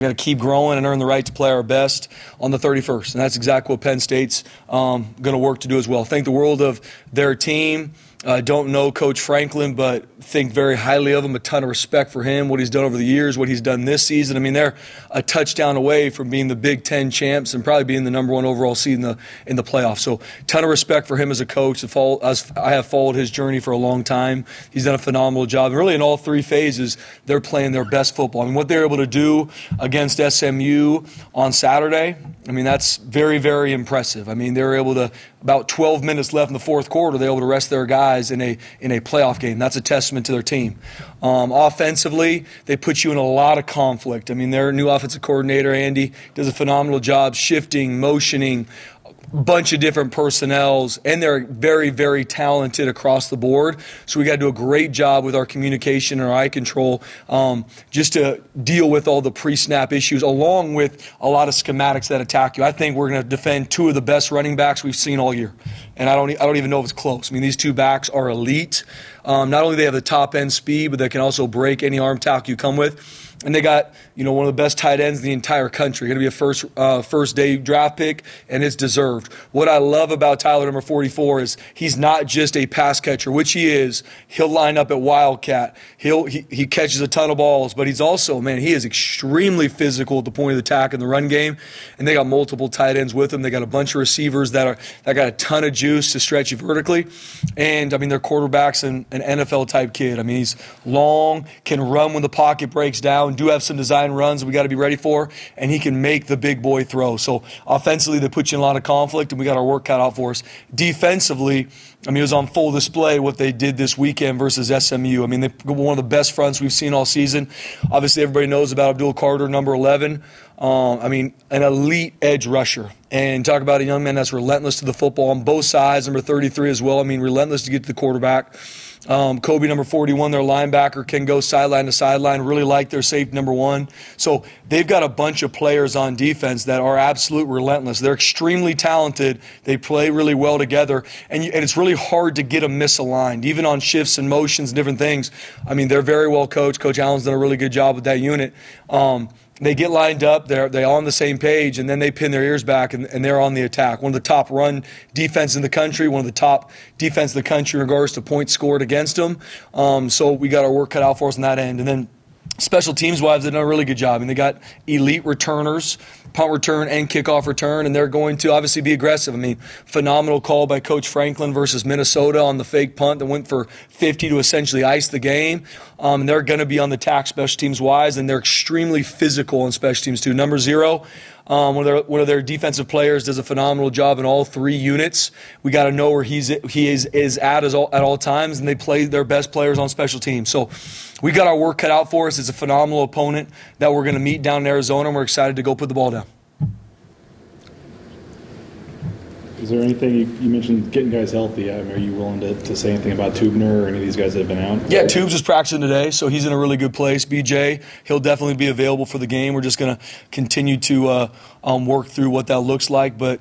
We've got to keep growing and earn the right to play our best on the 31st. And that's exactly what Penn State's going to work to do as well. Think the world of their team. Don't know Coach Franklin, but think very highly of him. A ton of respect for him, what he's done over the years, what he's done this season. I mean, they're a touchdown away from being the Big Ten champs and probably being the #1 overall seed in the playoffs. So, ton of respect for him as a coach. I have followed his journey for a long time. He's done a phenomenal job. And really, in all three phases, they're playing their best football. I mean, what they're able to do against SMU on Saturday, I mean, that's very, very impressive. I mean, they're able to, about 12 minutes left in the fourth quarter, they're able to rest their guys in a playoff game. That's a testament to their team. Offensively, they put you in a lot of conflict. I mean, their new offensive coordinator, Andy, does a phenomenal job shifting, motioning, bunch of different personnels, and they're very, very talented across the board. So we got to do a great job with our communication and our eye control just to deal with all the pre-snap issues, along with a lot of schematics that attack you. I think we're going to defend two of the best running backs we've seen all year, and I don't even know if it's close. I mean, these two backs are elite. Not only do they have the top-end speed, but they can also break any arm tackle you come with. And they got, one of the best tight ends in the entire country. Going to be a first-day draft pick, and it's deserved. What I love about Tyler, number 44, is he's not just a pass catcher, which he is. He'll line up at Wildcat. He catches a ton of balls, but he's also, he is extremely physical at the point of attack in the run game. And they got multiple tight ends with him. They got a bunch of receivers that got a ton of juice to stretch you vertically. And, their quarterback's an NFL-type kid. I mean, he's long, can run when the pocket breaks down, do have some design runs we got to be ready for, and he can make the big boy throw. So offensively, they put you in a lot of conflict, and we got our work cut out for us. Defensively, it was on full display what they did this weekend versus SMU. They're one of the best fronts we've seen all season. Obviously, everybody knows about Abdul Carter, number 11. An elite edge rusher. And talk about a young man that's relentless to the football on both sides, number 33 as well. Relentless to get to the quarterback. Kobe, number 41, their linebacker, can go sideline to sideline. Really like their safety, number 1. So they've got a bunch of players on defense that are absolute relentless. They're extremely talented. They play really well together. And it's really hard to get them misaligned, even on shifts and motions and different things. They're very well coached. Coach Allen's done a really good job with that unit. They get lined up, they're on the same page, and then they pin their ears back, and they're on the attack. One of the top run defense in the country, one of the top defense in the country in regards to points scored against them. So we got our work cut out for us on that end. And then special teams-wise, they've done a really good job. They got elite returners, punt return and kickoff return, and they're going to obviously be aggressive. Phenomenal call by Coach Franklin versus Minnesota on the fake punt that went for 50 to essentially ice the game. And they're going to be on the attack special teams-wise, and they're extremely physical on special teams too. Number 0, one of their defensive players does a phenomenal job in all 3 units. We got to know where he is at all times, and they play their best players on special teams. So we got our work cut out for us. It's a phenomenal opponent that we're going to meet down in Arizona, and we're excited to go put the ball down. Is there anything, you mentioned getting guys healthy. Are you willing to say anything about Tubner or any of these guys that have been out? Yeah, Tubes is practicing today, so he's in a really good place. BJ, he'll definitely be available for the game. We're just going to continue to work through what that looks like, but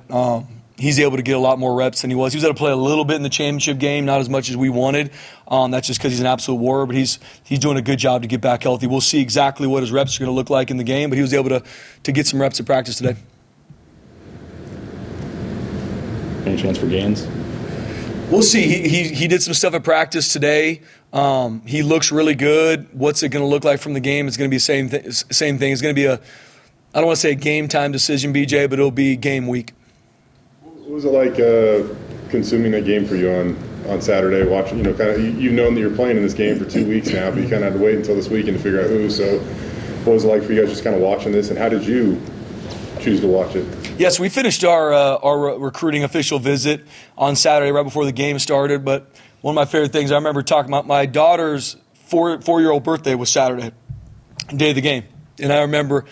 he's able to get a lot more reps than he was. He was able to play a little bit in the championship game, not as much as we wanted. That's just because he's an absolute warrior, but he's doing a good job to get back healthy. We'll see exactly what his reps are going to look like in the game, but he was able to get some reps at practice today. Any chance for gains? We'll see. He did some stuff at practice today. He looks really good. What's it going to look like from the game? It's going to be the same thing. It's going to be I don't want to say a game time decision, BJ, but it'll be game week. What was it like consuming that game for you on Saturday? Watching, you've known that you're playing in this game for 2 weeks now, but you kind of had to wait until this weekend to figure out who. So, what was it like for you guys just kind of watching this, and how did you choose to watch it? Yes, we finished our recruiting official visit on Saturday right before the game started. But one of my favorite things, I remember talking about my daughter's four-year-old birthday was Saturday, day of the game. And I remember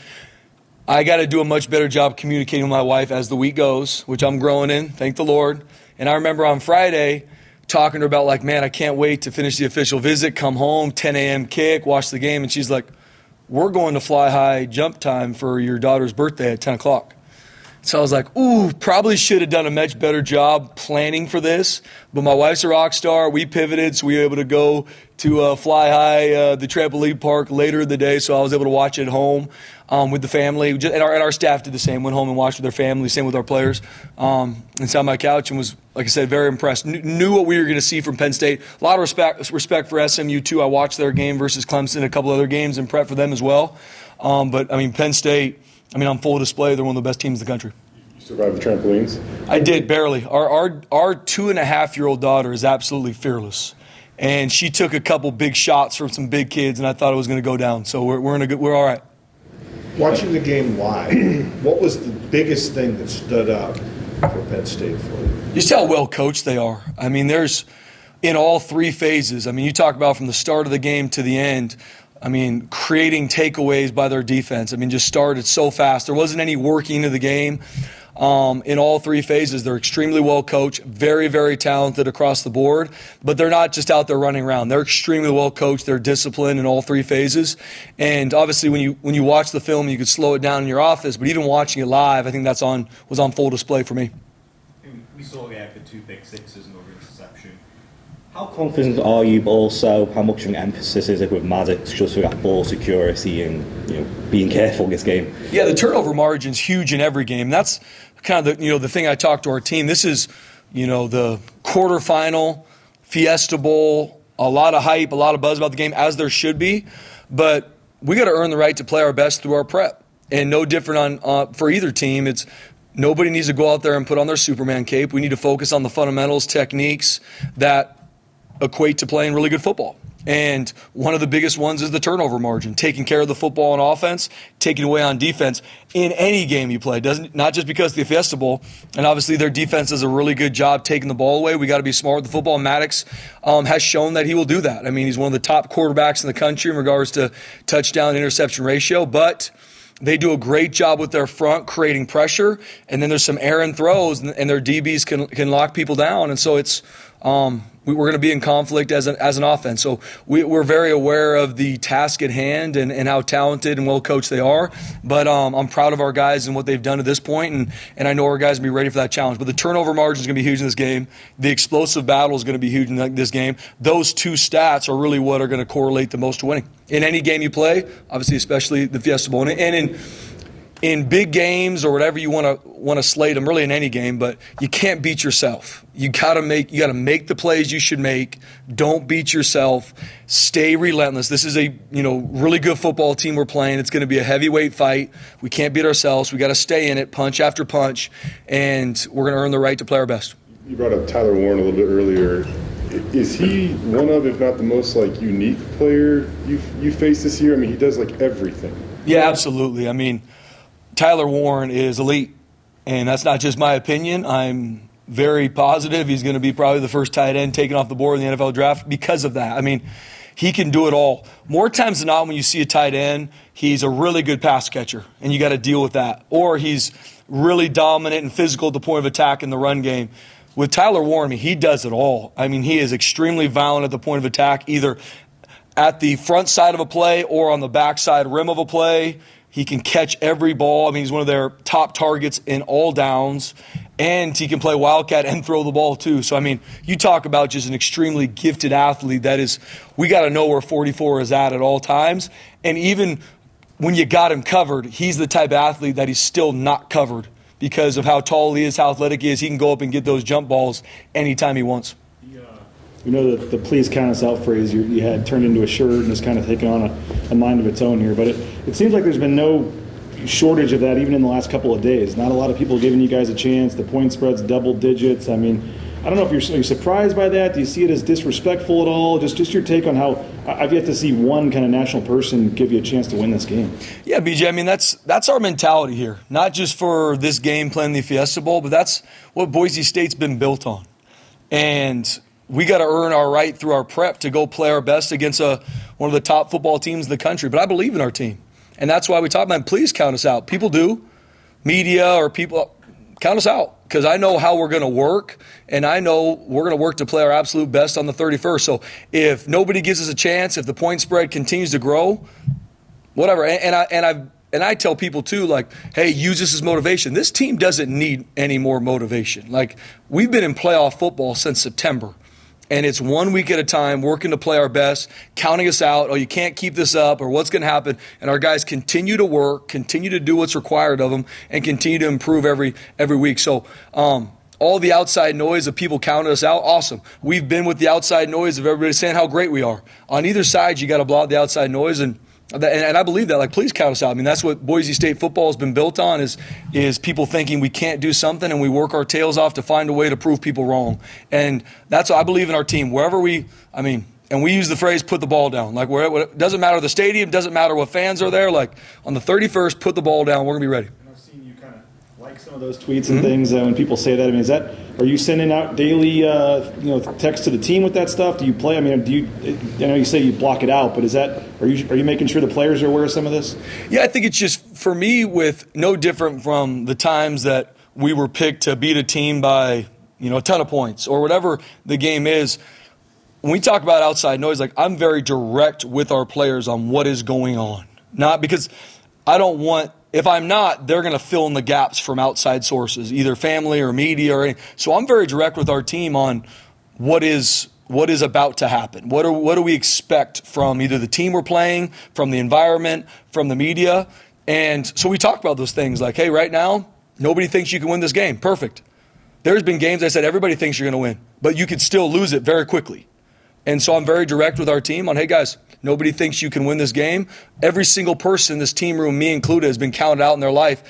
I got to do a much better job communicating with my wife as the week goes, which I'm growing in, thank the Lord. And I remember on Friday talking to her about I can't wait to finish the official visit, come home, 10 a.m. kick, watch the game. And she's like, we're going to Fly High jump time for your daughter's birthday at 10 o'clock. So I was like, ooh, probably should have done a much better job planning for this. But my wife's a rock star. We pivoted, so we were able to go to Fly High, the trampoline park later in the day. So I was able to watch it at home with the family. And our staff did the same, went home and watched with their family, same with our players. And sat on my couch and was, like I said, very impressed. Knew what we were going to see from Penn State. A lot of respect for SMU, too. I watched their game versus Clemson, a couple other games, and prep for them as well. But, I mean, Penn State, on full display, they're one of the best teams in the country. You survived the trampolines? I did, barely. Our 2.5-year-old daughter is absolutely fearless. And she took a couple big shots from some big kids, and I thought it was going to go down. So we're all right. Watching the game live, what was the biggest thing that stood out for Penn State for you? Just how well coached they are. There's in all three phases. You talk about from the start of the game to the end. Creating takeaways by their defense. Just started so fast. There wasn't any working into the game. In all three phases, they're extremely well coached, very, very talented across the board. But they're not just out there running around. They're extremely well coached. They're disciplined in all three phases. And obviously, when you watch the film, you could slow it down in your office. But even watching it live, I think was on full display for me. We saw the two big sixes and over interception. How confident are you, but also how much of an emphasis is it with Maddox just for that ball security and being careful in this game? Yeah, the turnover margin's huge in every game. That's kind of the thing I talked to our team. This is the quarterfinal, Fiesta Bowl, a lot of hype, a lot of buzz about the game, as there should be. But we got to earn the right to play our best through our prep, and no different for either team. It's nobody needs to go out there and put on their Superman cape. We need to focus on the fundamentals, techniques that equate to playing really good football. And one of the biggest ones is the turnover margin, taking care of the football on offense, taking away on defense in any game you play. Not just because of the Fiesta Bowl, and obviously their defense does a really good job taking the ball away. We got to be smart with the football. Maddox has shown that he will do that. He's one of the top quarterbacks in the country in regards to touchdown interception ratio, but they do a great job with their front creating pressure, and then there's some errant throws, and their DBs can lock people down, and so it's we're going to be in conflict as an offense. So we're very aware of the task at hand and how talented and well coached they are. But I'm proud of our guys and what they've done to this point, and I know our guys will be ready for that challenge. But the turnover margin is going to be huge in this game. The explosive battle is going to be huge in this game. Those two stats are really what are going to correlate the most to winning. In any game you play, obviously especially the Fiesta Bowl. And in big games or whatever you want to slate them, really in any game, but you can't beat yourself. You got to make the plays you should make. Don't beat yourself. Stay relentless. This is a really good football team we're playing. It's going to be a heavyweight fight. We can't beat ourselves. We got to stay in it, punch after punch, and we're going to earn the right to play our best. You brought up Tyler Warren a little bit earlier. Is he one of, if not the most unique player you faced this year? He does everything. Yeah, absolutely. Tyler Warren is elite, and that's not just my opinion. I'm very positive he's going to be probably the first tight end taken off the board in the NFL draft because of that. He can do it all. More times than not, when you see a tight end, he's a really good pass catcher, and you got to deal with that. Or he's really dominant and physical at the point of attack in the run game. With Tyler Warren, he does it all. He is extremely violent at the point of attack, either at the front side of a play or on the backside rim of a play. He can catch every ball. He's one of their top targets in all downs. And he can play wildcat and throw the ball too. So, you talk about just an extremely gifted athlete. We got to know where 44 is at all times. And even when you got him covered, he's the type of athlete that he's still not covered because of how tall he is, how athletic he is. He can go up and get those jump balls anytime he wants. We know that the "please count us out" phrase you had turned into a shirt and is kind of taken on a mind of its own here. But it seems like there's been no shortage of that even in the last couple of days. Not a lot of people giving you guys a chance. The point spread's double digits. I don't know if you're surprised by that. Do you see it as disrespectful at all? Just your take on how I've yet to see one kind of national person give you a chance to win this game. Yeah, BJ, that's our mentality here. Not just for this game playing the Fiesta Bowl, but that's what Boise State's been built on. And we got to earn our right through our prep to go play our best against one of the top football teams in the country. But I believe in our team. And that's why we talk about, please count us out. People do. Media or people, count us out. Because I know how we're going to work, and I know we're going to work to play our absolute best on the 31st. So if nobody gives us a chance, if the point spread continues to grow, whatever. And and I tell people too, like, hey, use this as motivation. This team doesn't need any more motivation. Like, we've been in playoff football since September. And it's 1 week at a time, working to play our best, counting us out. Oh, you can't keep this up, or what's going to happen? And our guys continue to work, continue to do what's required of them, and continue to improve every week. So all the outside noise of people counting us out, awesome. We've been with the outside noise of everybody saying how great we are. On either side, you got to block out the outside noise, and I believe that. Like, please count us out. I mean, that's what Boise State football has been built on, is people thinking we can't do something, and we work our tails off to find a way to prove people wrong. And that's what I believe in our team. Wherever and we use the phrase, put the ball down. Like, it doesn't matter the stadium, doesn't matter what fans are there. Like, on the 31st, put the ball down. We're going to be ready. I've seen you kind of like some of those tweets and things when people say that. I mean, are you sending out daily, text to the team with that stuff? Do you play? I mean, I know you say you block it out, but are you making sure the players are aware of some of this? Yeah, I think it's just, for me, with no different from the times that we were picked to beat a team by, a ton of points or whatever the game is. When we talk about outside noise, like, I'm very direct with our players on what is going on. Not because I don't want, if I'm not, they're going to fill in the gaps from outside sources, either family or media or anything. So I'm very direct with our team on what is about to happen. What do we expect from either the team we're playing, from the environment, from the media? And so we talk about those things like, hey, right now, nobody thinks you can win this game. Perfect. There's been games I said everybody thinks you're going to win, but you could still lose it very quickly. And so I'm very direct with our team on, hey, guys, nobody thinks you can win this game. Every single person in this team room, me included, has been counted out in their life.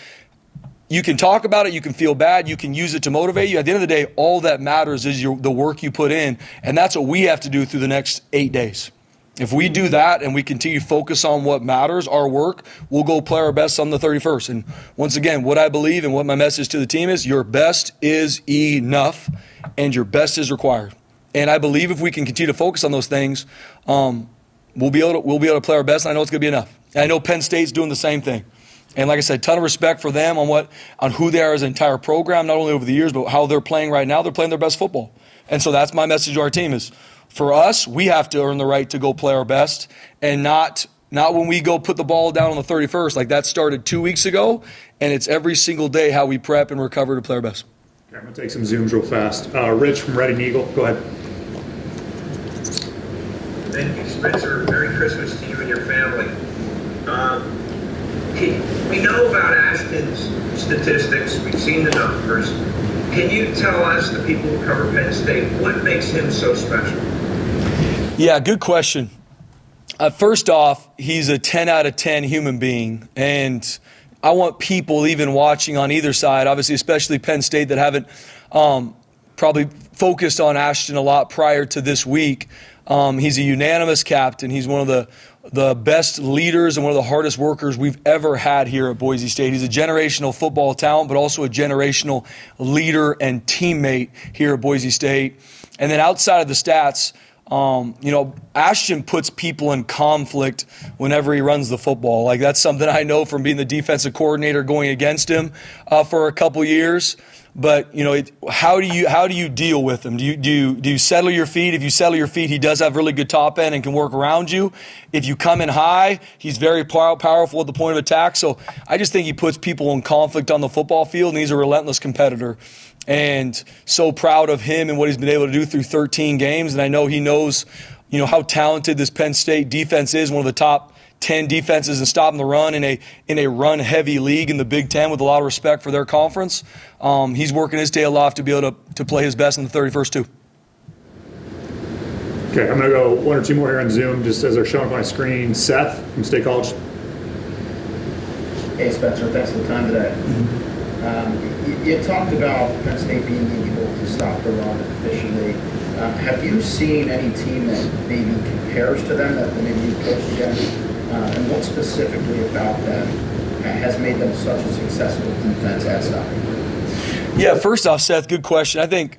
You can talk about it. You can feel bad. You can use it to motivate you. At the end of the day, all that matters is the work you put in, and that's what we have to do through the next 8 days. If we do that and we continue to focus on what matters, our work, we'll go play our best on the 31st. And once again, what I believe and what my message to the team is, your best is enough, and your best is required. And I believe if we can continue to focus on those things, we'll be able to play our best, and I know it's going to be enough. And I know Penn State's doing the same thing. And like I said, ton of respect for them on who they are as an entire program, not only over the years, but how they're playing right now. They're playing their best football. And so that's my message to our team is, for us, we have to earn the right to go play our best, and not when we go put the ball down on the 31st. Like, that started 2 weeks ago, and it's every single day how we prep and recover to play our best. Okay, I'm going to take some Zooms real fast. Rich from Reading Eagle, go ahead. Thank you, Spencer. Merry Christmas to you and your family. We know about Ashton's statistics. We've seen the numbers. Can you tell us, the people who cover Penn State, what makes him so special? Yeah, good question. First off, he's a 10 out of 10 human being. And I want people even watching on either side, obviously especially Penn State, that haven't probably focused on Ashton a lot prior to this week. He's a unanimous captain. He's one of the best leaders and one of the hardest workers we've ever had here at Boise State. He's a generational football talent, but also a generational leader and teammate here at Boise State. And then outside of the stats, Ashton puts people in conflict whenever he runs the football. Like, that's something I know from being the defensive coordinator going against him for a couple years. But, how do you deal with him? Do you settle your feet? If you settle your feet, he does have really good top end and can work around you. If you come in high, he's very powerful at the point of attack. So I just think he puts people in conflict on the football field, and he's a relentless competitor. And so proud of him and what he's been able to do through 13 games. And I know he knows, how talented this Penn State defense is, one of the top 10 defenses in stopping the run in a run-heavy league in the Big Ten, with a lot of respect for their conference. He's working his tail off to be able to play his best in the 31st, too. Okay, I'm going to go one or two more here on Zoom, just as they're showing up on my screen. Seth from State College. Hey, Spencer, thanks for the time today. You talked about Penn State being able to stop the run efficiently. Have you seen any team that maybe compares to them that maybe you coached against? And what specifically about them has made them such a successful defense at stopping? Yeah, first off, Seth, good question. I think,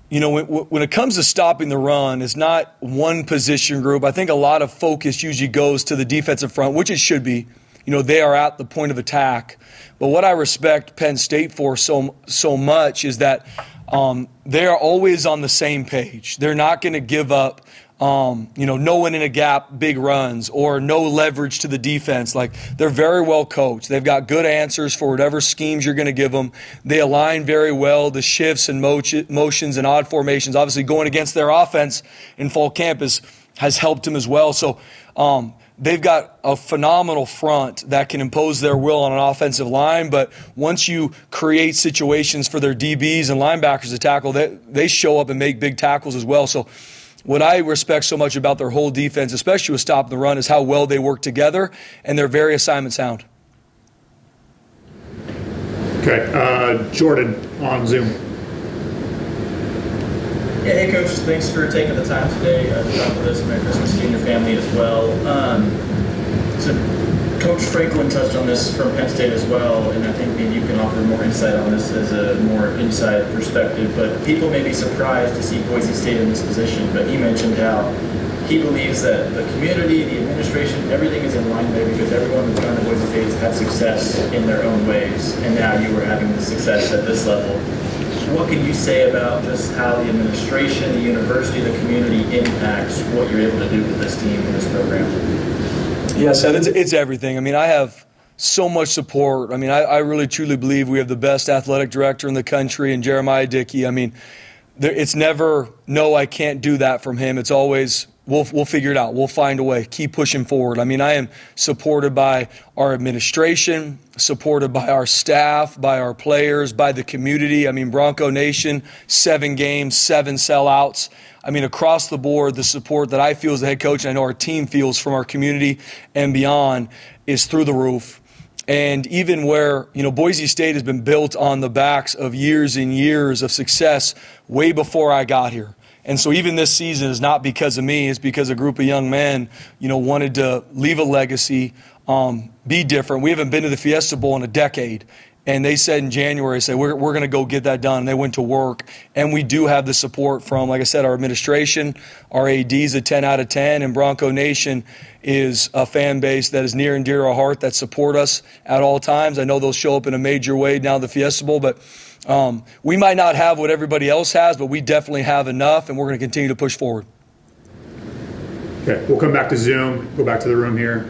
when it comes to stopping the run, it's not one position group. I think a lot of focus usually goes to the defensive front, which it should be. They are at the point of attack. But what I respect Penn State for so much is that they are always on the same page. They're not going to give up no one in a gap, big runs, or no leverage to the defense. Like, they're very well coached. They've got good answers for whatever schemes you're going to give them. They align very well. The shifts and motions and odd formations, obviously going against their offense in fall camp has helped them as well. So they've got a phenomenal front that can impose their will on an offensive line, but once you create situations for their DBs and linebackers to tackle, they show up and make big tackles as well. So what I respect so much about their whole defense, especially with stopping the run, is how well they work together, and they're very assignment sound. Okay, Jordan on Zoom. Yeah, hey, Coach. Thanks for taking the time today to talk with us. Merry Christmas to you and your family as well. So Coach Franklin touched on this from Penn State as well, and I think maybe you can offer more insight on this as a more inside perspective. But people may be surprised to see Boise State in this position, but he mentioned how he believes that the community, the administration, everything is in line there because everyone who's gone to Boise State has had success in their own ways, and now you are having the success at this level. What can you say about just how the administration, the university, the community impacts what you're able to do with this team and this program? Yes, it's everything. I mean, I have so much support. I mean, I really truly believe we have the best athletic director in the country, and Jeremiah Dickey. I mean, it's never, no, I can't do that from him. It's always, we'll figure it out. We'll find a way. Keep pushing forward. I mean, I am supported by our administration, supported by our staff, by our players, by the community. I mean, Bronco Nation, 7 games, 7 sellouts. I mean, across the board, the support that I feel as the head coach, and I know our team feels from our community and beyond, is through the roof. And even where, Boise State has been built on the backs of years and years of success way before I got here. And so even this season is not because of me, it's because a group of young men, wanted to leave a legacy, be different. We haven't been to the Fiesta Bowl in a decade. And they said in January, we're going to go get that done. And they went to work. And we do have the support from, like I said, our administration. Our AD's a 10 out of 10. And Bronco Nation is a fan base that is near and dear to our heart that support us at all times. I know they'll show up in a major way now at the Fiesta Bowl. But we might not have what everybody else has, but we definitely have enough. And we're going to continue to push forward. Okay, we'll come back to Zoom. Go back to the room here.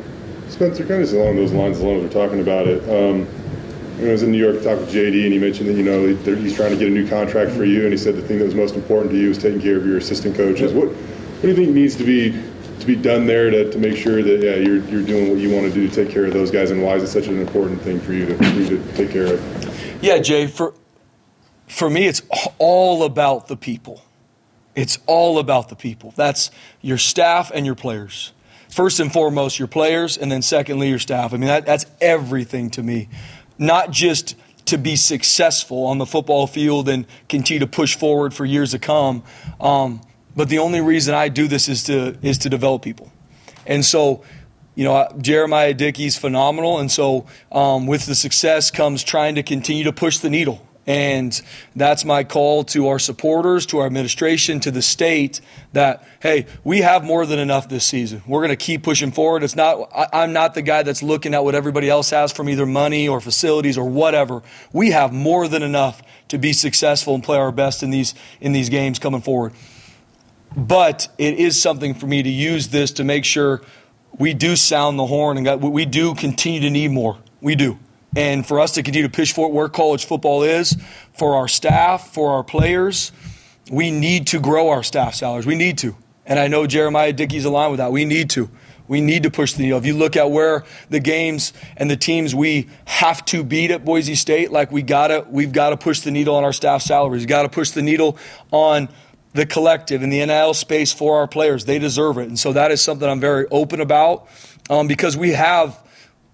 Spencer, kind of along those lines, as long as we're talking about it. I was in New York to talk with JD, and he mentioned that he's trying to get a new contract for you, and he said the thing that was most important to you is taking care of your assistant coaches. What do you think needs to be done there to make sure that you're doing what you want to do to take care of those guys, and why is it such an important thing for you to take care of? Yeah, Jay, for me, it's all about the people. It's all about the people. That's your staff and your players. First and foremost, your players, and then secondly, your staff. I mean, that's everything to me. Not just to be successful on the football field and continue to push forward for years to come, but the only reason I do this is to develop people. And so, Jeremiah Dickey's phenomenal, and so with the success comes trying to continue to push the needle. And that's my call to our supporters, to our administration, to the state that, hey, we have more than enough this season. We're going to keep pushing forward. I'm not the guy that's looking at what everybody else has from either money or facilities or whatever. We have more than enough to be successful and play our best in these games coming forward. But it is something for me to use this to make sure we do sound the horn and we do continue to need more. We do. And for us to continue to push forward where college football is, for our staff, for our players, we need to grow our staff salaries. We need to. And I know Jeremiah Dickey's aligned with that. We need to. We need to push the needle. If you look at where the games and the teams we have to beat at Boise State, like we've got to push the needle on our staff salaries. We've got to push the needle on the collective and the NIL space for our players. They deserve it. And so that is something I'm very open about because we have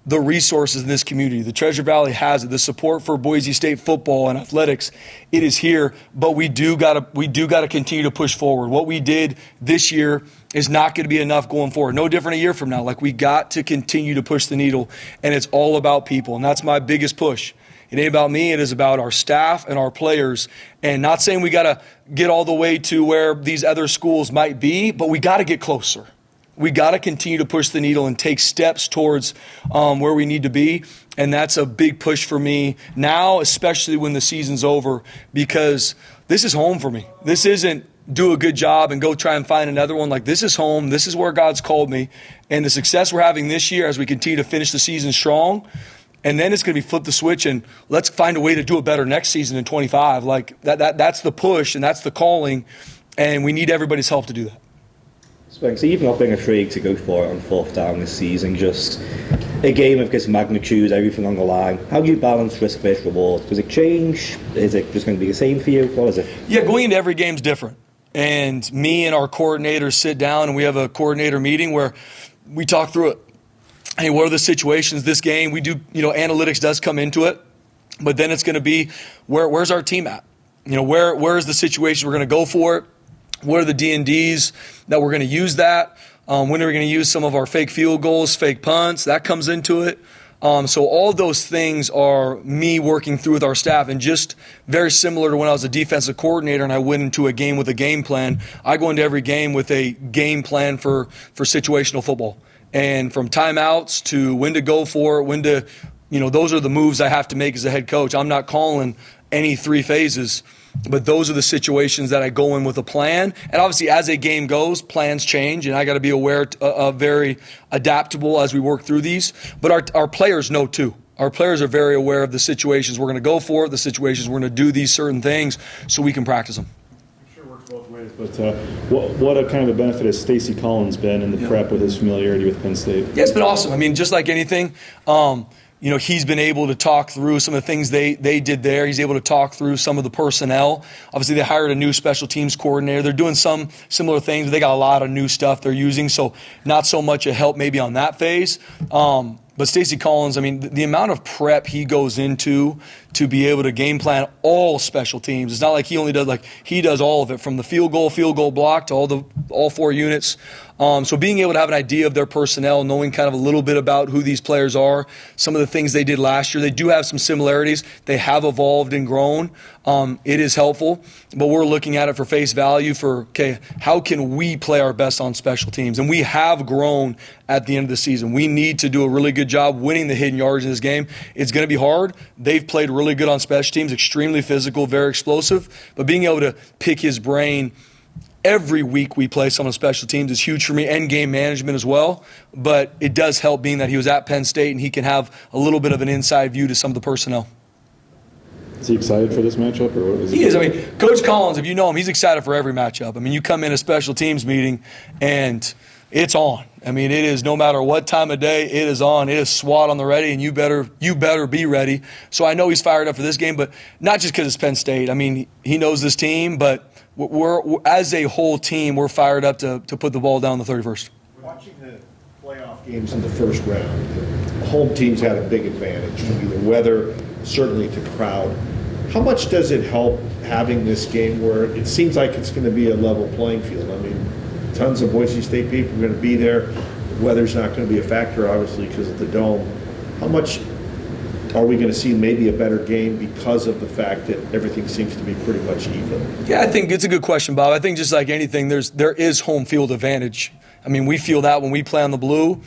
the resources in this community. The Treasure Valley has it. The support for Boise State football and athletics, it is here. But we do got to continue to push forward. What we did this year is not going to be enough going forward. No different a year from now. Like, we got to continue to push the needle, and it's all about people. And that's my biggest push. It ain't about me. It is about our staff and our players. And not saying we got to get all the way to where these other schools might be, but we got to get closer. We got to continue to push the needle and take steps towards where we need to be. And that's a big push for me now, especially when the season's over, because this is home for me. This isn't do a good job and go try and find another one. Like, this is home. This is where God's called me. And the success we're having this year as we continue to finish the season strong, and then it's going to be flip the switch and let's find a way to do it better next season in 25. Like, that's the push and that's the calling, and we need everybody's help to do that. So you've not been afraid to go for it on 4th down this season, just a game of this magnitude, everything on the line. How do you balance risk versus reward? Does it change? Is it just going to be the same for you? What is it? Yeah, going into every game is different. And me and our coordinators sit down and we have a coordinator meeting where we talk through it. Hey, what are the situations this game? We do, analytics does come into it, but then it's going to be where's our team at? Where is the situation we're going to go for it? What are the D&Ds that we're going to use that? When are we going to use some of our fake field goals, fake punts? That comes into it. So all those things are me working through with our staff, and just very similar to when I was a defensive coordinator and I went into a game with a game plan. I go into every game with a game plan for situational football. And from timeouts to when to go for it, when to, those are the moves I have to make as a head coach. I'm not calling any 3 phases. But those are the situations that I go in with a plan. And obviously, as a game goes, plans change, and I got to be aware of very adaptable as we work through these. But our players know too. Our players are very aware of the situations we're going to go for, the situations we're going to do these certain things, so we can practice them. I'm sure it works both ways. But what a kind of a benefit has Stacey Collins been in the prep with his familiarity with Penn State? Yeah, it's been awesome. I mean, just like anything. He's been able to talk through some of the things they did there. He's able to talk through some of the personnel. Obviously, they hired a new special teams coordinator. They're doing some similar things. They got a lot of new stuff they're using, so not so much a help maybe on that phase. But Stacey Collins, I mean, the amount of prep he goes into to be able to game plan all special teams. It's not like he only does, he does all of it, from the field goal block to all 4 units. So being able to have an idea of their personnel, knowing kind of a little bit about who these players are, some of the things they did last year, they do have some similarities. They have evolved and grown. It is helpful, but we're looking at it for face value for, how can we play our best on special teams? And we have grown at the end of the season. We need to do a really good job winning the hidden yards in this game. It's going to be hard. They've played really good on special teams, extremely physical, very explosive, but being able to pick his brain every week we play some of the special teams is huge for me, and game management as well. But it does help being that he was at Penn State and he can have a little bit of an inside view to some of the personnel. Is he excited for this matchup? Or what is he is. I mean, Coach Collins, if you know him, he's excited for every matchup. I mean, you come in a special teams meeting and it's on. I mean, it is no matter what time of day, it is on. It is SWAT on the ready, and you better be ready. So I know he's fired up for this game, but not just because it's Penn State. I mean, he knows this team, but we're as a whole team, we're fired up to put the ball down the 31st. Watching the playoff games in the first round, home teams had a big advantage to either weather, certainly to crowd. How much does it help having this game where it seems like it's going to be a level playing field? I mean, tons of Boise State people are going to be there. The weather's not going to be a factor, obviously, because of the dome. How much are we going to see maybe a better game because of the fact that everything seems to be pretty much even? Yeah, I think it's a good question, Bob. I think just like anything, there is home field advantage. I mean, we feel that when we play on the blue.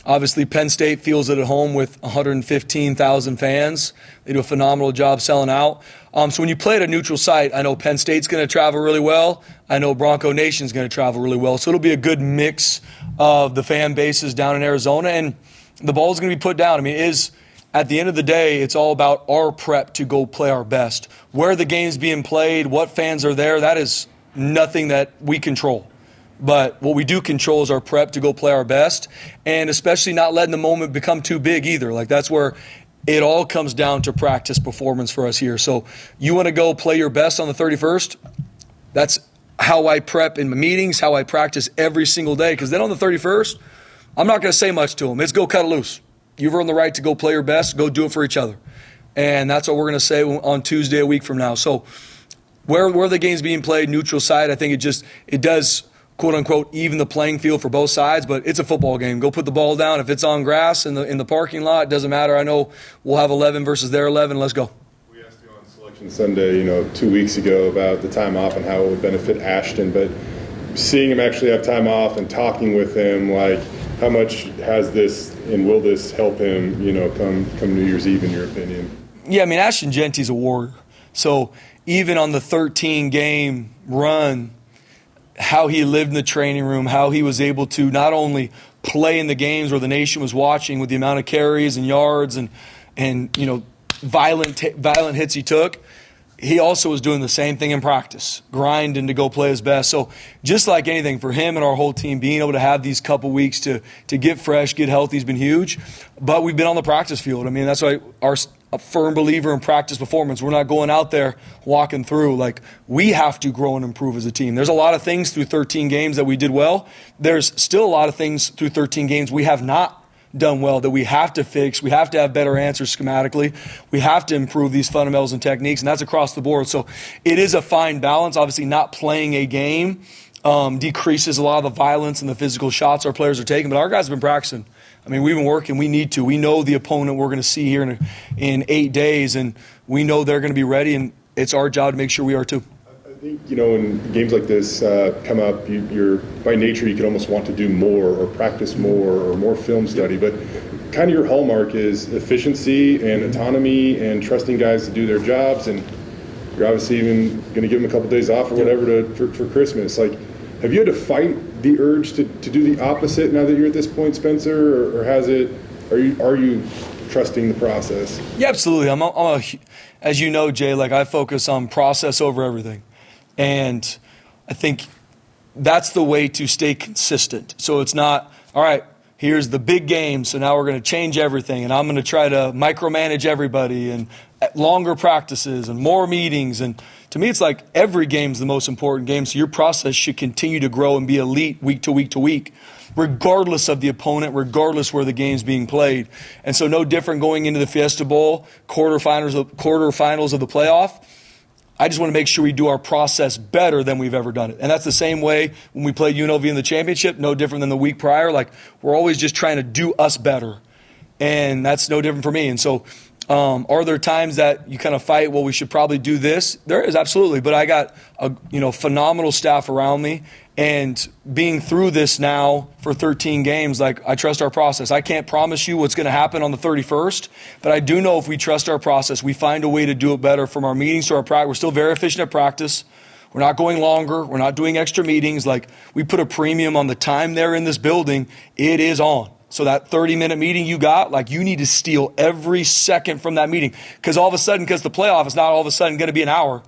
Obviously, Penn State feels it at home with 115,000 fans. They do a phenomenal job selling out. So when you play at a neutral site, I know Penn State's going to travel really well. I know Bronco Nation's going to travel really well. So it'll be a good mix of the fan bases down in Arizona, and the ball's going to be put down. I mean, at the end of the day, it's all about our prep to go play our best. Where the game's being played, what fans are there, that is nothing that we control. But what we do control is our prep to go play our best, and especially not letting the moment become too big either. Like, that's where it all comes down to practice performance for us here. So you want to go play your best on the 31st? That's how I prep in my meetings, how I practice every single day. Because then on the 31st, I'm not going to say much to them. It's go cut it loose. You've earned the right to go play your best. Go do it for each other. And that's what we're going to say on Tuesday a week from now. So where the game's being played, neutral side, I think it does, quote-unquote, even the playing field for both sides, but it's a football game. Go put the ball down. If it's on grass in the parking lot, it doesn't matter. I know we'll have 11 versus their 11. Let's go. We asked you on Selection Sunday, 2 weeks ago about the time off and how it would benefit Ashton, but seeing him actually have time off and talking with him, like, how much has this and will this help him, come New Year's Eve, in your opinion? Yeah, I mean, Ashton Genty's a warrior. So even on the 13-game run, how he lived in the training room, how he was able to not only play in the games where the nation was watching with the amount of carries and yards and violent hits he took, he also was doing the same thing in practice, grinding to go play his best. So just like anything, for him and our whole team, being able to have these couple weeks to get fresh, get healthy has been huge. But we've been on the practice field. I mean, that's why our a firm believer in practice performance. We're not going out there walking through. Like, we have to grow and improve as a team. There's a lot of things through 13 games that we did well. There's still a lot of things through 13 games we have not done well that we have to fix. We have to have better answers schematically. We have to improve these fundamentals and techniques, and that's across the board. So it is a fine balance. Obviously, not playing a game decreases a lot of the violence and the physical shots our players are taking, but our guys have been practicing. I mean, we've been working. We need to. We know the opponent we're going to see here in 8 days, and we know they're going to be ready, and it's our job to make sure we are too. I think, when games like this come up, you're by nature you could almost want to do more or practice more or more film study, but kind of your hallmark is efficiency and autonomy and trusting guys to do their jobs, and you're obviously even going to give them a couple days off or whatever for Christmas. Like, have you had to fight the urge to do the opposite now that you're at this point, Spencer, or has it? Are you trusting the process? Yeah, absolutely. As you know, Jay, like, I focus on process over everything, and I think that's the way to stay consistent. So it's not, all right, here's the big game, so now we're going to change everything, and I'm going to try to micromanage everybody, and longer practices and more meetings. And to me, it's like every game's the most important game, so your process should continue to grow and be elite week to week to week, regardless of the opponent, regardless where the game's being played. And so no different going into the Fiesta Bowl, quarterfinals of the playoff. I just want to make sure we do our process better than we've ever done it. And that's the same way when we played UNLV in the championship, no different than the week prior. Like, we're always just trying to do us better. And that's no different for me. And so are there times that you kind of fight, well, we should probably do this? There is, absolutely. But I got a phenomenal staff around me. And being through this now for 13 games, like, I trust our process. I can't promise you what's going to happen on the 31st, but I do know if we trust our process, we find a way to do it better from our meetings to our practice. We're still very efficient at practice. We're not going longer. We're not doing extra meetings. Like, we put a premium on the time they're in this building. It is on. So that 30-minute meeting you got, like, you need to steal every second from that meeting. Because all of a sudden, because the playoff is not all of a sudden going to be an hour.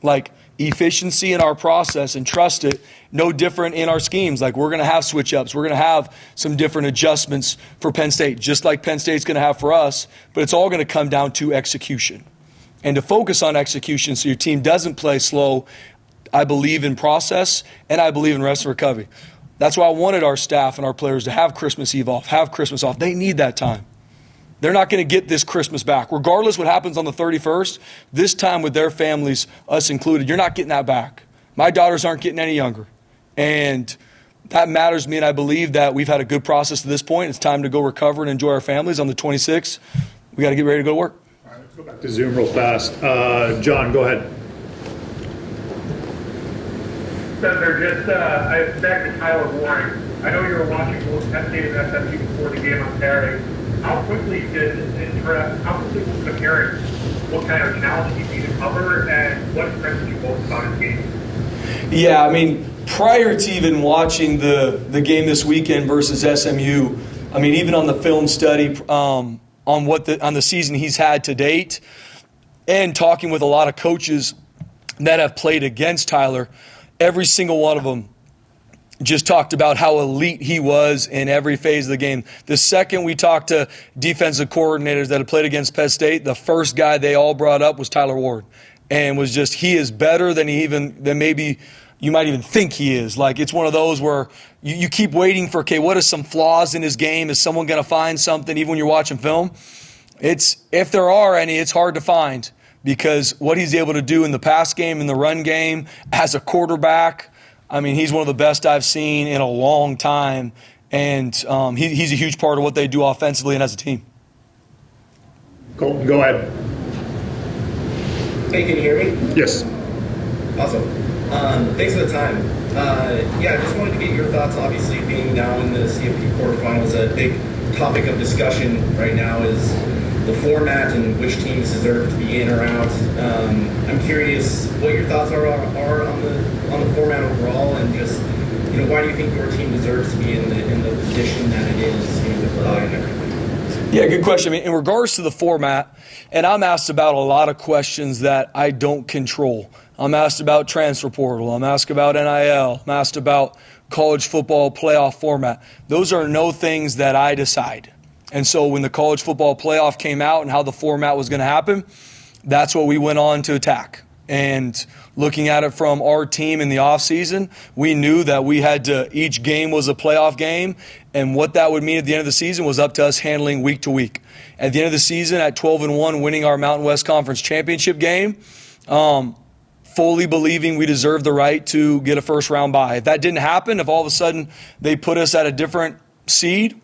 Like, efficiency in our process, and trust it, no different in our schemes. Like, we're going to have switch-ups. We're going to have some different adjustments for Penn State, just like Penn State's going to have for us. But it's all going to come down to execution. And to focus on execution so your team doesn't play slow, I believe in process, and I believe in rest and recovery. That's why I wanted our staff and our players to have Christmas Eve off, have Christmas off. They need that time. They're not going to get this Christmas back. Regardless what happens on the 31st, this time with their families, us included, you're not getting that back. My daughters aren't getting any younger. And that matters to me, and I believe that we've had a good process to this point. It's time to go recover and enjoy our families. On the 26th, we got to get ready to go to work. All right, let's go back to Zoom real fast. John, go ahead. Spencer, back to Tyler Warren. I know you were watching both Penn State and SMU before the game on Saturday. How quickly was the parents? What kind of challenge you need to cover, and what impressed you most about his game? Yeah, I mean, prior to even watching the game this weekend versus SMU, I mean, even on the film study on the season he's had to date, and talking with a lot of coaches that have played against Tyler, every single one of them just talked about how elite he was in every phase of the game. The second we talked to defensive coordinators that have played against Penn State, the first guy they all brought up was Tyler Ward, and was just, he is better than maybe you might even think he is. Like, it's one of those where you keep waiting for, okay, what are some flaws in his game? Is someone going to find something even when you're watching film? If there are any, it's hard to find, because what he's able to do in the pass game, in the run game, as a quarterback, I mean, he's one of the best I've seen in a long time, and he's a huge part of what they do offensively and as a team. Colton, go ahead. Hey, can you hear me? Yes. Awesome. Thanks for the time. I just wanted to get your thoughts. Obviously, being now in the CFP quarterfinals, a big topic of discussion right now is the format and which teams deserve to be in or out. I'm curious what your thoughts are on the format overall, and just why do you think your team deserves to be in the position that it is, with the bye and everything? Yeah, good question. I mean, in regards to the format, and I'm asked about a lot of questions that I don't control. I'm asked about transfer portal. I'm asked about NIL. I'm asked about college football playoff format. Those are no things that I decide. And so when the college football playoff came out and how the format was going to happen, that's what we went on to attack. And looking at it from our team in the offseason, we knew that we had to, each game was a playoff game, and what that would mean at the end of the season was up to us handling week to week. At the end of the season, at 12-1, winning our Mountain West Conference championship game, fully believing we deserved the right to get a first-round bye. If that didn't happen, if all of a sudden they put us at a different seed,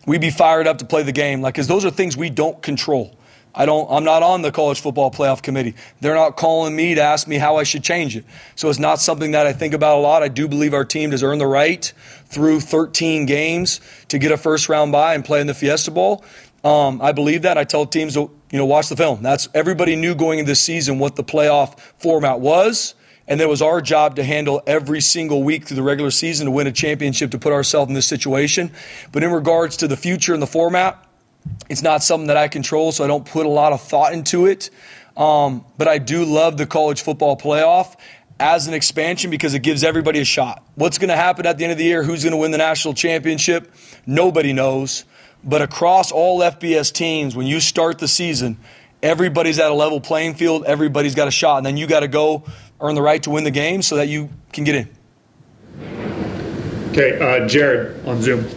we'd be fired up to play the game. Because those are things we don't control. I'm not on the college football playoff committee. They're not calling me to ask me how I should change it. So it's not something that I think about a lot. I do believe our team has earned the right through 13 games to get a first-round bye and play in the Fiesta Bowl. I believe that. I tell teams to watch the film. Everybody knew going into this season what the playoff format was, and it was our job to handle every single week through the regular season to win a championship to put ourselves in this situation. But in regards to the future and the format, it's not something that I control, so I don't put a lot of thought into it. But I do love the college football playoff as an expansion because it gives everybody a shot. What's going to happen at the end of the year? Who's going to win the national championship? Nobody knows. But across all FBS teams, when you start the season, everybody's at a level playing field. Everybody's got a shot. And then you got to go earn the right to win the game so that you can get in. Okay, Jared on Zoom.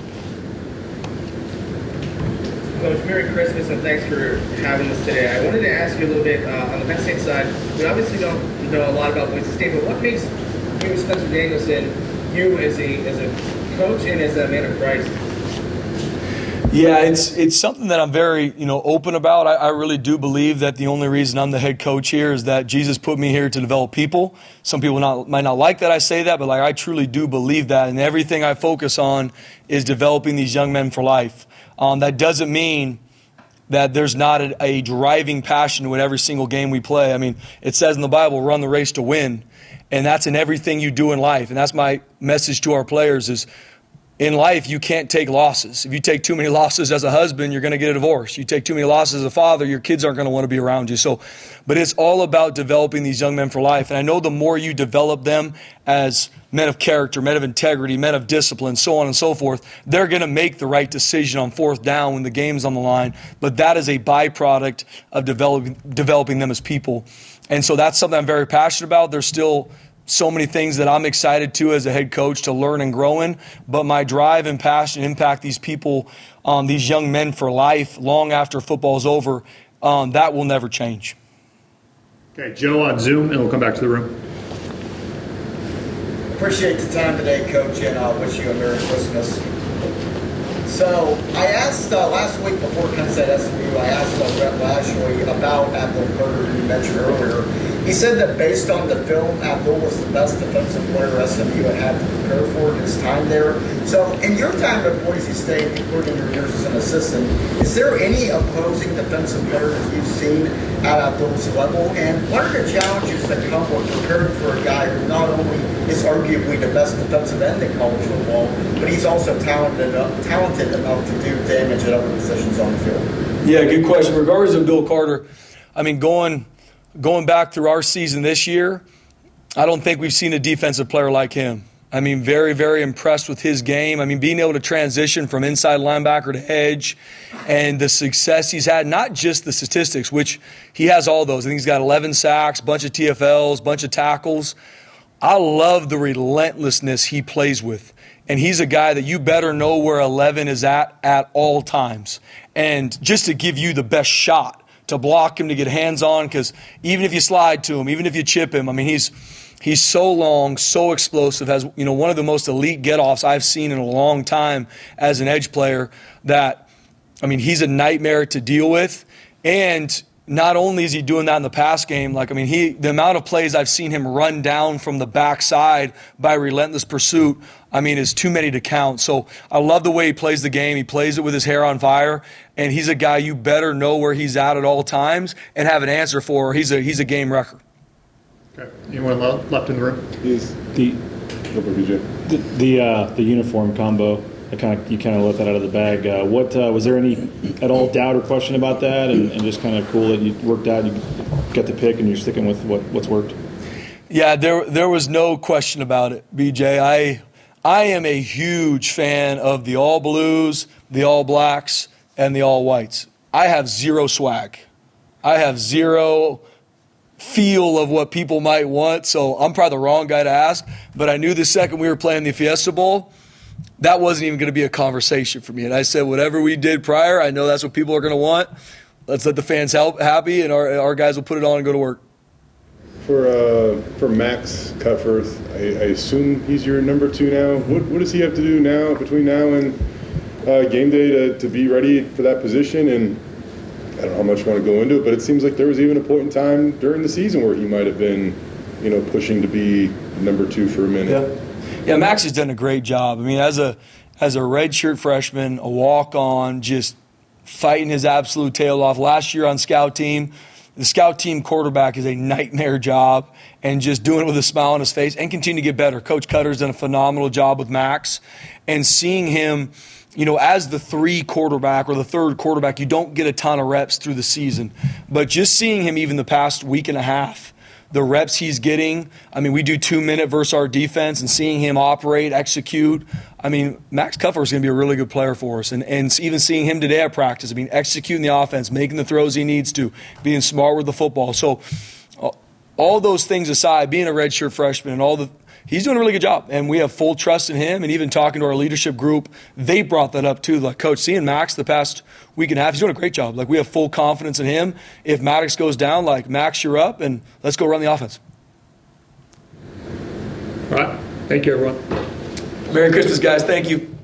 Coach, Merry Christmas and thanks for having us today. I wanted to ask you a little bit on the Penn State side. We obviously don't know a lot about Boise State, but what makes you, Spencer Danielson, you as a coach and as a man of Christ? Yeah, it's something that I'm very open about. I really do believe that the only reason I'm the head coach here is that Jesus put me here to develop people. Some people might not like that I say that, but I truly do believe that, and everything I focus on is developing these young men for life. That doesn't mean that there's not a driving passion to win every single game we play. I mean, it says in the Bible, run the race to win, and that's in everything you do in life. And that's my message to our players is, in life, you can't take losses. If you take too many losses as a husband, you're going to get a divorce. You take too many losses as a father, your kids aren't going to want to be around you. But it's all about developing these young men for life. And I know the more you develop them as men of character, men of integrity, men of discipline, so on and so forth, they're going to make the right decision on fourth down when the game's on the line. But that is a byproduct of developing them as people. And so that's something I'm very passionate about. There's still so many things that I'm excited to as a head coach to learn and grow in, but my drive and passion impact these people, these young men for life long after football's over. That will never change. Okay, Joe on Zoom, and we'll come back to the room. Appreciate the time today, Coach, and I'll wish you a Merry Christmas. So I asked last week before Penn State SMU, I asked Brett Lashley about Headquartered, who you mentioned earlier. He said that based on the film, Abdul was the best defensive player SMU had to prepare for in his time there. So in your time at Boise State, including your years as an assistant, is there any opposing defensive player that you've seen at Abdul's level? And what are the challenges that come with preparing for a guy who not only is arguably the best defensive end in college football, but he's also talented enough to do damage at other positions on the field? Yeah, good question. In regards to Bill Carter, I mean, going back through our season this year, I don't think we've seen a defensive player like him. I mean, very, very impressed with his game. I mean, being able to transition from inside linebacker to edge and the success he's had, not just the statistics, which he has all those. I think he's got 11 sacks, bunch of TFLs, bunch of tackles. I love the relentlessness he plays with. And he's a guy that you better know where 11 is at all times. And just to give you the best shot, to block him, to get hands on, because even if you slide to him, even if you chip him, I mean, he's so long, so explosive, has one of the most elite get-offs I've seen in a long time as an edge player that, I mean, he's a nightmare to deal with. And not only is he doing that in the pass game, the amount of plays I've seen him run down from the backside by relentless pursuit, is too many to count. So I love the way he plays the game. He plays it with his hair on fire, and he's a guy you better know where he's at all times and have an answer for. He's a game wrecker. Okay. Anyone left in the room? Is the uniform combo? You kind of let that out of the bag. What was there any at all doubt or question about that, and just kind of cool that you worked out, you got the pick, and you're sticking with what's worked? Yeah, there was no question about it, BJ. I am a huge fan of the all blues, the all blacks, and the all whites. I have zero swag. I have zero feel of what people might want, so I'm probably the wrong guy to ask. But I knew the second we were playing the Fiesta Bowl, that wasn't even going to be a conversation for me. And I said, whatever we did prior, I know that's what people are going to want. Let's let the fans happy, and our guys will put it on and go to work. For Max Cutforth, I assume he's your number 2 now. What does he have to do now, between now and game day, to be ready for that position? And I don't know how much you want to go into it, but it seems like there was even a point in time during the season where he might have been, pushing to be number 2 for a minute. Yeah, Max has done a great job. As a redshirt freshman, a walk-on, just fighting his absolute tail off. Last year on scout team, the scout team quarterback is a nightmare job, and just doing it with a smile on his face and continue to get better. Coach Cutter's done a phenomenal job with Max, and seeing him, as the 3 quarterback or the 3rd quarterback, you don't get a ton of reps through the season. But just seeing him even the past week and a half, the reps he's getting, we do 2-minute versus our defense, and seeing him operate, execute. Max Cutforth is going to be a really good player for us. And even seeing him today at practice, executing the offense, making the throws he needs to, being smart with the football. So all those things aside, being a redshirt freshman and he's doing a really good job. And we have full trust in him. And even talking to our leadership group, they brought that up too. Like, Coach, seeing Max the past week and a half, he's doing a great job. We have full confidence in him. If Maddox goes down, Max, you're up, and let's go run the offense. All right. Thank you, everyone. Merry Christmas, guys. Thank you.